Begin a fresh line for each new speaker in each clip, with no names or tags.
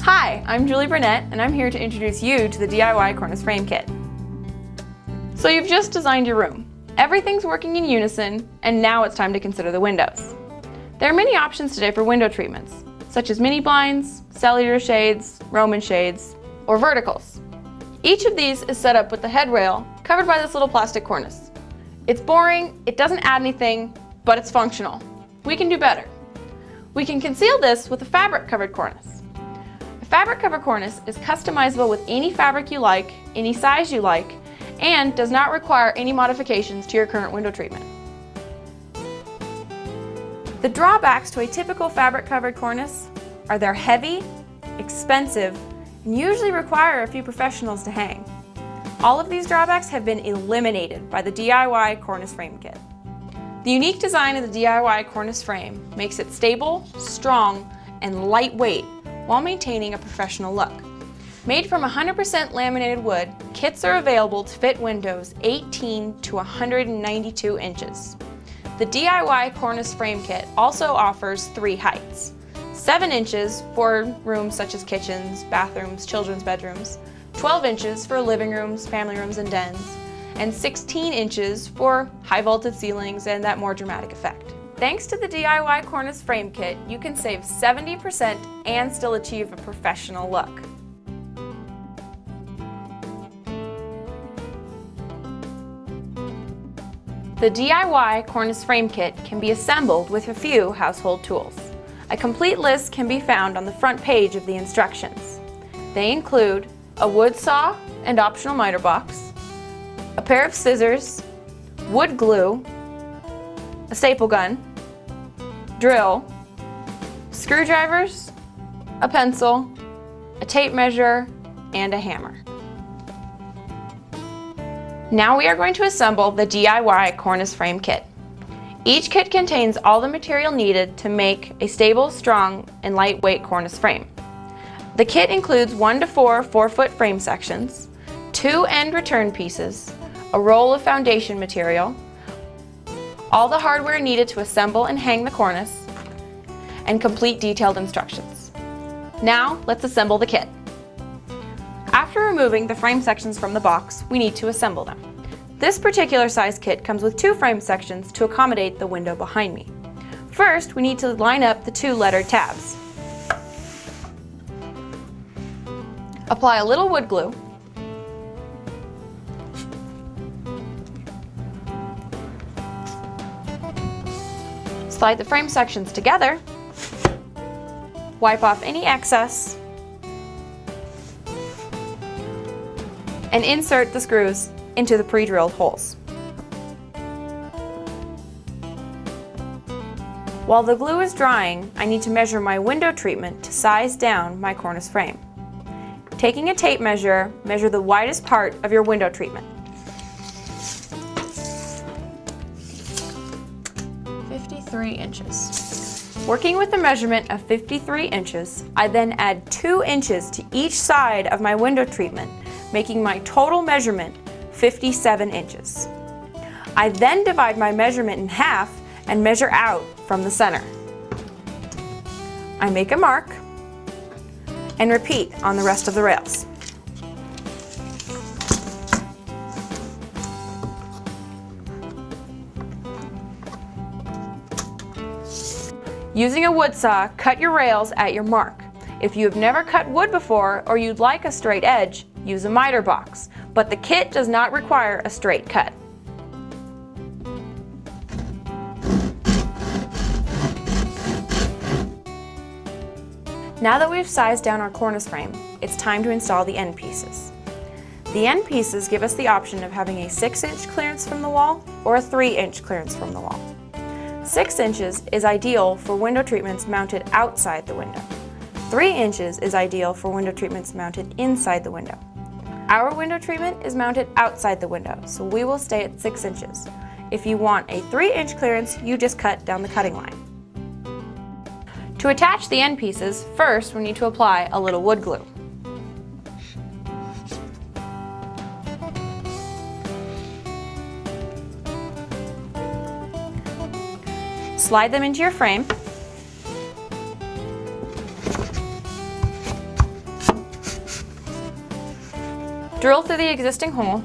Hi, I'm Julie Burnett, and I'm here to introduce you to the DIY Cornice Frame Kit. So you've just designed your room. Everything's working in unison, and now it's time to consider the windows. There are many options today for window treatments, such as mini blinds, cellular shades, Roman shades, or verticals. Each of these is set up with the headrail covered by this little plastic cornice. It's boring, it doesn't add anything, but it's functional. We can do better. We can conceal this with a fabric-covered cornice. A fabric-covered cornice is customizable with any fabric you like, any size you like, and does not require any modifications to your current window treatment. The drawbacks to a typical fabric-covered cornice are they're heavy, expensive, and usually require a few professionals to hang. All of these drawbacks have been eliminated by the DIY Cornice Frame Kit. The unique design of the DIY Cornice frame makes it stable, strong, and lightweight while maintaining a professional look. Made from 100% laminated wood, kits are available to fit windows 18 to 192 inches. The DIY Cornice Frame Kit also offers 3 heights: 7 inches for rooms such as kitchens, bathrooms, children's bedrooms, 12 inches for living rooms, family rooms, and dens, and 16 inches for high vaulted ceilings and that more dramatic effect. Thanks to the DIY Cornice Frame Kit, you can save 70% and still achieve a professional look. The DIY Cornice Frame Kit can be assembled with a few household tools. A complete list can be found on the front page of the instructions. They include a wood saw and optional miter box, a pair of scissors, wood glue, a staple gun, drill, screwdrivers, a pencil, a tape measure, and a hammer. Now we are going to assemble the DIY Cornice Frame Kit. Each kit contains all the material needed to make a stable, strong, and lightweight cornice frame. The kit includes 1 to 4 4-foot frame sections, 2 end return pieces, a roll of foundation material, all the hardware needed to assemble and hang the cornice, and complete detailed instructions. Now let's assemble the kit. After removing the frame sections from the box, we need to assemble them. This particular size kit comes with 2 frame sections to accommodate the window behind me. First, we need to line up the 2 lettered tabs. Apply a little wood glue. Slide the frame sections together. Wipe off any excess. And insert the screws into the pre-drilled holes. While the glue is drying, I need to measure my window treatment to size down my cornice frame. Taking a tape measure, measure the widest part of your window treatment. 53 inches. Working with a measurement of 53 inches, I then add 2 inches to each side of my window treatment, making my total measurement 57 inches. I then divide my measurement in half and measure out from the center. I make a mark and repeat on the rest of the rails. Using a wood saw, cut your rails at your mark. If you have never cut wood before or you'd like a straight edge, use a miter box, but the kit does not require a straight cut. Now that we've sized down our cornice frame, it's time to install the end pieces. The end pieces give us the option of having a 6-inch clearance from the wall or a 3-inch clearance from the wall. 6 inches is ideal for window treatments mounted outside the window. 3 inches is ideal for window treatments mounted inside the window. Our window treatment is mounted outside the window, so we will stay at 6 inches. If you want a 3-inch clearance, you just cut down the cutting line. To attach the end pieces, first we need to apply a little wood glue. Slide them into your frame. Drill through the existing hole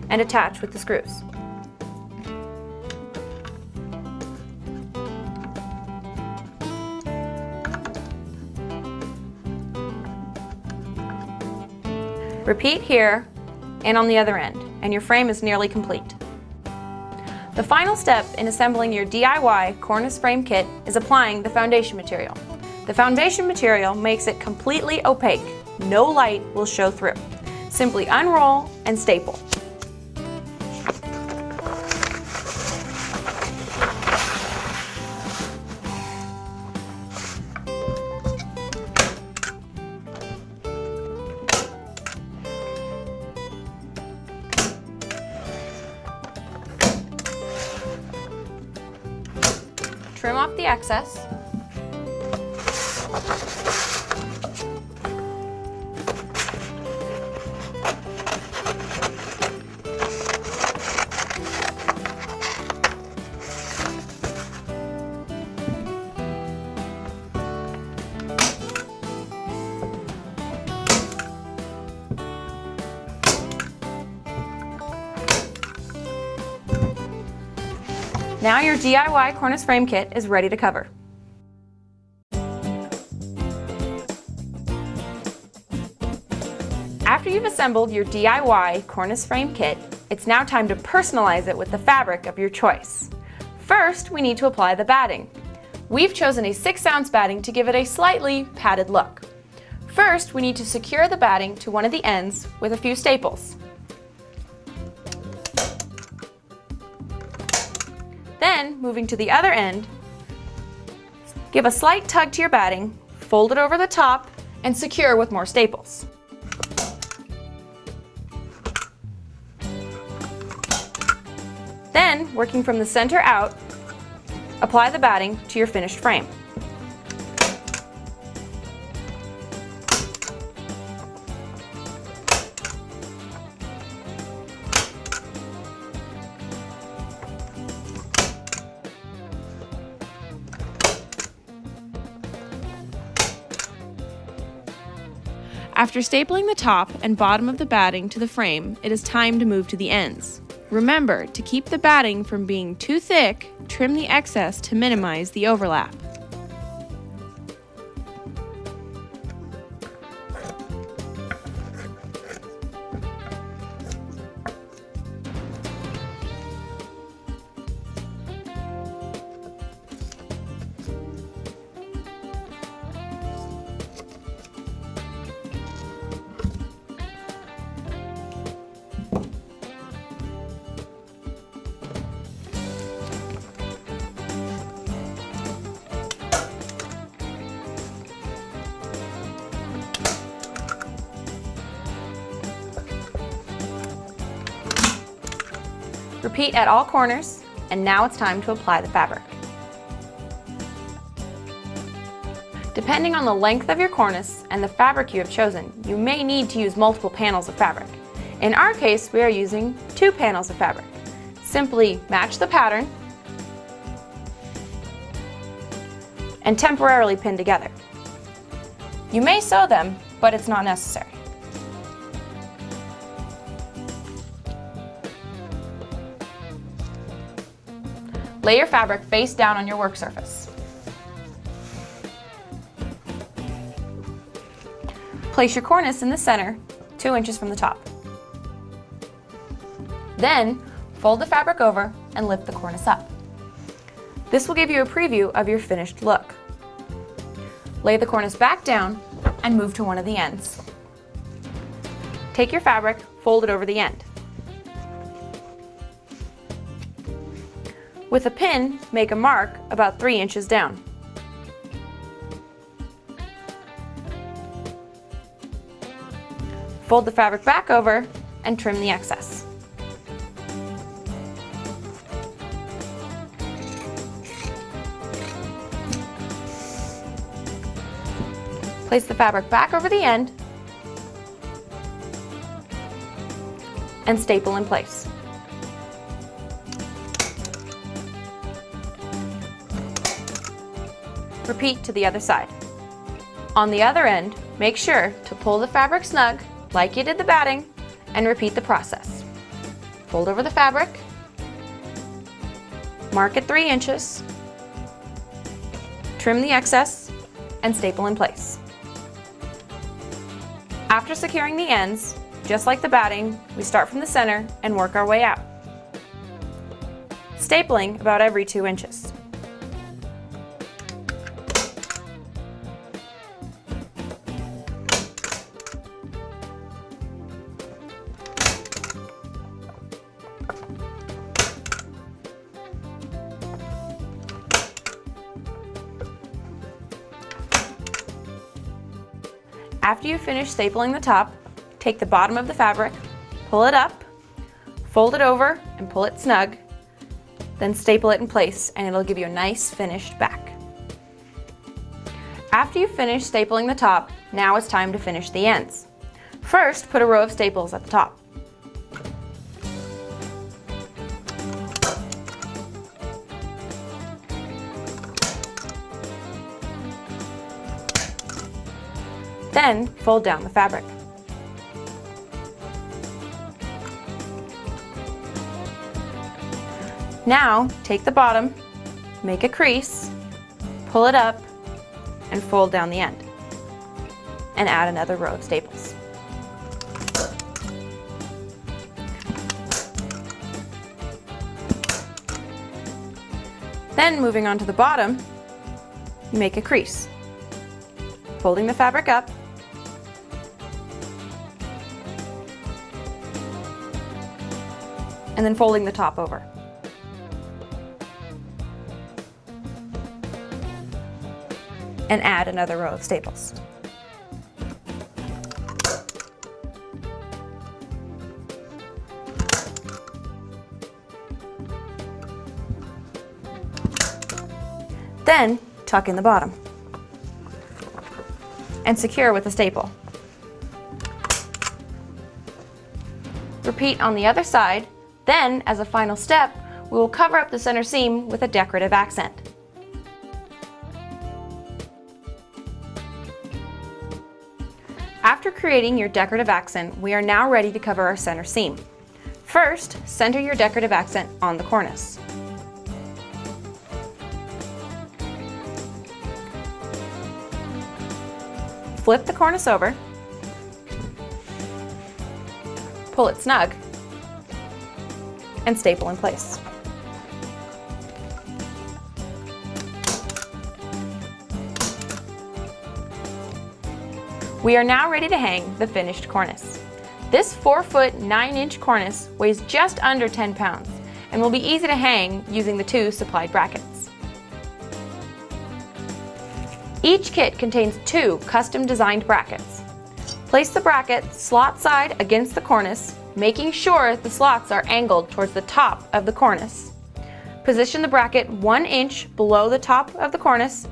and attach with the screws. Repeat here and on the other end, and your frame is nearly complete. The final step in assembling your DIY cornice frame kit is applying the foundation material. The foundation material makes it completely opaque. No light will show through. Simply unroll and staple. Trim off the excess. Now your DIY cornice frame kit is ready to cover. After you've assembled your DIY cornice frame kit, it's now time to personalize it with the fabric of your choice. First, we need to apply the batting. We've chosen a 6-ounce batting to give it a slightly padded look. First, we need to secure the batting to one of the ends with a few staples. Then, moving to the other end, give a slight tug to your batting, fold it over the top, and secure with more staples. Then, working from the center out, apply the batting to your finished frame. After stapling the top and bottom of the batting to the frame, it is time to move to the ends. Remember, to keep the batting from being too thick, trim the excess to minimize the overlap. Repeat at all corners, and now it's time to apply the fabric. Depending on the length of your cornice and the fabric you have chosen, you may need to use multiple panels of fabric. In our case, we are using 2 panels of fabric. Simply match the pattern and temporarily pin together. You may sew them, but it's not necessary. Lay your fabric face down on your work surface. Place your cornice in the center, 2 inches from the top. Then, fold the fabric over and lift the cornice up. This will give you a preview of your finished look. Lay the cornice back down and move to one of the ends. Take your fabric, fold it over the end. With a pin, make a mark about 3 inches down. Fold the fabric back over and trim the excess. Place the fabric back over the end and staple in place. Repeat to the other side. On the other end, make sure to pull the fabric snug like you did the batting and repeat the process. Fold over the fabric, mark at 3 inches, trim the excess, and staple in place. After securing the ends, just like the batting, we start from the center and work our way out, stapling about every 2 inches. After you finish stapling the top, take the bottom of the fabric, pull it up, fold it over and pull it snug, then staple it in place and it'll give you a nice finished back. After you finish stapling the top, now it's time to finish the ends. First, put a row of staples at the top. Then fold down the fabric. Now take the bottom, make a crease, pull it up, and fold down the end. And add another row of staples. Then moving on to the bottom, make a crease, folding the fabric up, and then folding the top over. And add another row of staples. Then tuck in the bottom and secure with a staple. Repeat on the other side. Then, as a final step, we will cover up the center seam with a decorative accent. After creating your decorative accent, we are now ready to cover our center seam. First, center your decorative accent on the cornice. Flip the cornice over, pull it snug, and staple in place. We are now ready to hang the finished cornice. This 4-foot 9-inch cornice weighs just under 10 pounds and will be easy to hang using the 2 supplied brackets. Each kit contains 2 custom designed brackets. Place the bracket slot side against the cornice, making sure the slots are angled towards the top of the cornice. Position the bracket 1 inch below the top of the cornice,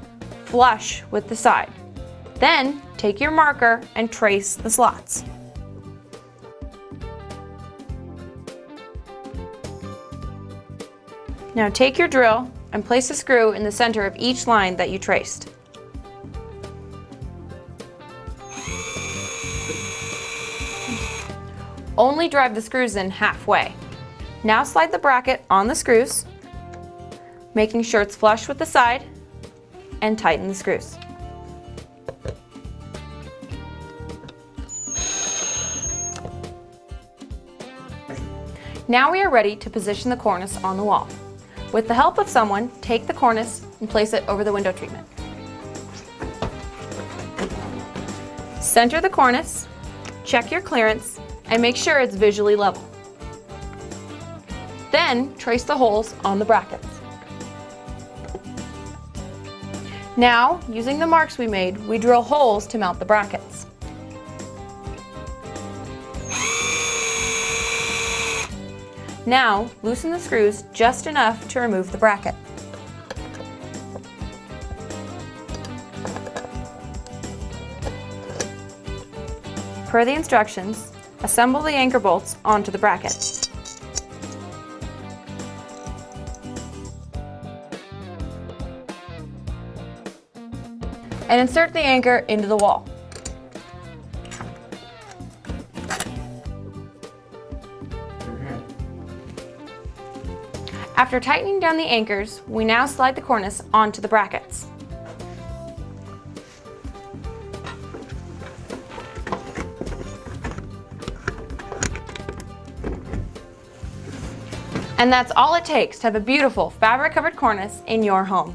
flush with the side. Then take your marker and trace the slots. Now take your drill and place a screw in the center of each line that you traced. Only drive the screws in halfway. Now slide the bracket on the screws, making sure it's flush with the side, and tighten the screws. Now we are ready to position the cornice on the wall. With the help of someone, take the cornice and place it over the window treatment. Center the cornice, check your clearance, and make sure it's visually level. Then trace the holes on the brackets. Now, using the marks we made, we drill holes to mount the brackets. Now, loosen the screws just enough to remove the bracket. Per the instructions, assemble the anchor bolts onto the bracket. and insert the anchor into the wall. After tightening down the anchors, we now slide the cornice onto the brackets. And that's all it takes to have a beautiful fabric-covered cornice in your home.